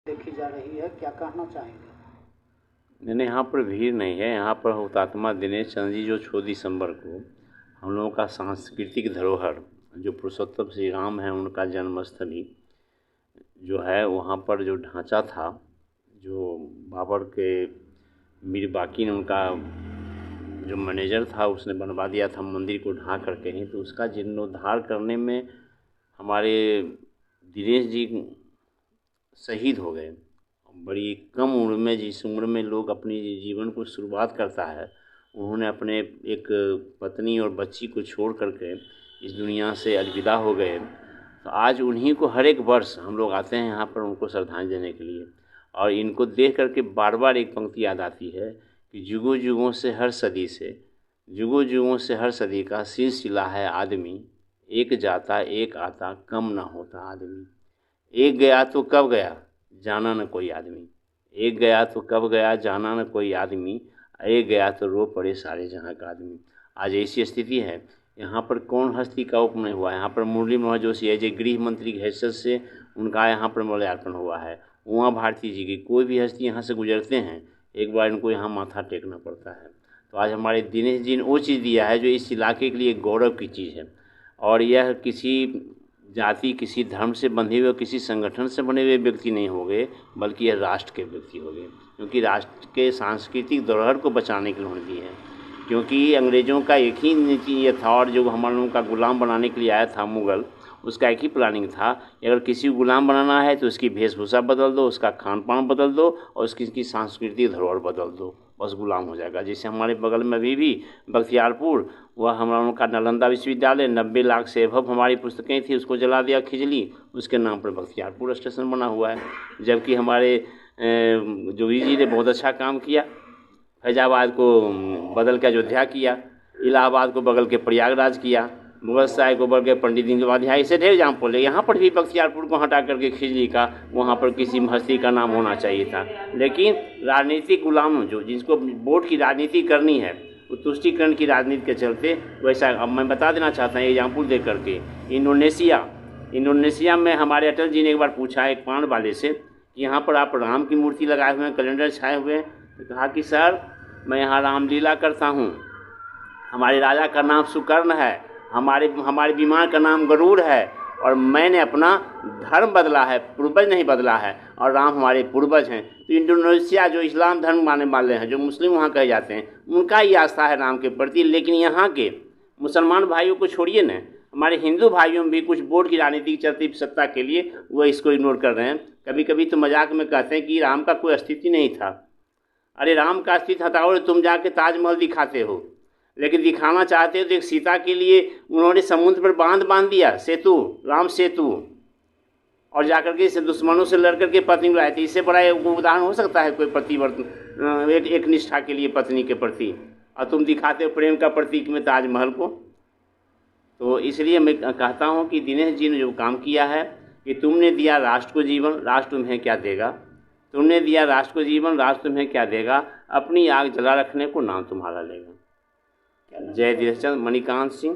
देखी जा रही है, क्या कहना चाहेंगे? नहीं, यहाँ पर भीड़ नहीं है। यहाँ पर हुतात्मा दिनेश चंद्र जी जो 6 दिसंबर को हम लोगों का सांस्कृतिक धरोहर जो पुरुषोत्तम श्री राम है उनका जन्मस्थली जो है, वहाँ पर जो ढांचा था, जो बाबर के मीर बाकी ने उनका जो मैनेजर था उसने बनवा दिया था मंदिर को ढांक करके ही, तो उसका जीर्णोद्धार करने में हमारे दिनेश जी शहीद हो गए। बड़ी कम उम्र में, जिस उम्र में लोग अपनी जीवन को शुरुआत करता है, उन्होंने अपने एक पत्नी और बच्ची को छोड़ करके इस दुनिया से अलविदा हो गए। तो आज उन्हीं को हर एक वर्ष हम लोग आते हैं यहाँ पर उनको श्रद्धांजलि देने के लिए, और इनको देख करके बार बार एक पंक्ति याद आती है कि जुगों जुगों से हर सदी से, जुगों जुगों से हर सदी का सिलसिला है आदमी, एक जाता एक आता कम ना होता आदमी। एक गया तो कब गया जाना न कोई आदमी, एक गया तो कब गया जाना न कोई आदमी, एक गया तो रो पड़े सारे जहाँ का आदमी। आज ऐसी स्थिति है। यहाँ पर कौन हस्ती का उपनयन हुआ? यहाँ पर मुरली मनोहर जोशी है जो गृह मंत्री की हैसियत से उनका यहाँ पर माल्यार्पण हुआ है। उमा भारती जी की, कोई भी हस्ती यहाँ से गुजरते हैं एक बार इनको यहाँ माथा टेकना पड़ता है। तो आज हमारे दिनेश जी ने वो चीज़ दिया है जो इस इलाके के लिए गौरव की चीज़ है, और यह किसी जाति, किसी धर्म से बंधे हुए, किसी संगठन से बने हुए व्यक्ति नहीं हो गए, बल्कि यह राष्ट्र के व्यक्ति हो गए, क्योंकि राष्ट्र के सांस्कृतिक धरोहर को बचाने के लिए उन्होंने दी है। क्योंकि अंग्रेज़ों का एक ही नीति ये था, और जो हम लोगों का गुलाम बनाने के लिए आया था मुग़ल, उसका एक ही प्लानिंग था कि अगर किसी को गुलाम बनाना है तो उसकी वेशभूषा बदल दो, उसका खान पान बदल दो, और उसकी सांस्कृतिक धरोहर बदल दो, बस गुलाम हो जाएगा। जैसे हमारे बगल में अभी भी बख्तियारपुर, वह हम लोगों का नालंदा विश्वविद्यालय 90 लाख से एभव हमारी पुस्तकें थी, उसको जला दिया खिजली, उसके नाम पर बख्तियारपुर स्टेशन बना हुआ है। जबकि हमारे जोगी जी ने बहुत अच्छा काम किया, फैजाबाद को बदल के अयोध्या किया, इलाहाबाद को बगल के प्रयागराज किया, मुगल सराय को बगल के पंडित दीनदयाल, ऐसे ढेर एग्जाम्पल है। यहाँ पर भी बख्तियारपुर को हटा करके खिजली का वहाँ पर किसी हस्ती का नाम होना चाहिए था। लेकिन राजनीतिक गुलाम जो जिसको वोट की राजनीति करनी है, वो तुष्टिकरण की राजनीति के चलते वैसा। अब मैं बता देना चाहता हूँ एग्जाम्पल दे करके, इंडोनेशिया में हमारे अटल जी ने एक बार पूछा एक पान वाले से कि यहाँ पर आप राम की मूर्ति लगाए हुए हैं, कैलेंडर छाए हुए हैं, तो कहा कि सर मैं यहाँ रामलीला करता हूँ, हमारे राजा का नाम सुकर्ण है, हमारे विमान का नाम गरुड़ है, और मैंने अपना धर्म बदला है, पूर्वज नहीं बदला है, और राम हमारे पूर्वज हैं। तो इंडोनेशिया जो इस्लाम धर्म मानने वाले हैं, जो मुस्लिम वहाँ कहे जाते हैं, उनका ही आस्था है राम के प्रति। लेकिन यहाँ के मुसलमान भाइयों को छोड़िए न, हमारे हिंदू भाइयों में भी कुछ वोट की राजनीति चलती सत्ता के लिए वो इसको इग्नोर कर रहे हैं। कभी कभी तो मजाक में कहते हैं कि राम का कोई अस्तित्व नहीं था। अरे राम का अस्तित्व हटाओ, तुम जाके ताजमहल दिखाते हो, लेकिन दिखाना चाहते हो तो एक सीता के लिए उन्होंने समुद्र पर बांध दिया, सेतु, राम सेतु, और जाकर के इसे दुश्मनों से लड़ करके पत्नी लाए थे। इससे बड़ा उदाहरण हो सकता है कोई प्रतिवर्तन एक निष्ठा के लिए पत्नी के प्रति, और तुम दिखाते हो प्रेम का प्रतीक में ताजमहल को। तो इसलिए मैं कहता हूँ कि दिनेश जी ने जो काम किया है कि तुमने दिया राष्ट्र को जीवन, राष्ट्र तुम्हें क्या देगा, तुमने दिया राष्ट्र को जीवन, राष्ट्र तुम्हें क्या देगा, अपनी आग जला रखने को नाम तुम्हारा लेगा। जय दिनेश चंद्र। मणिकांत सिंह।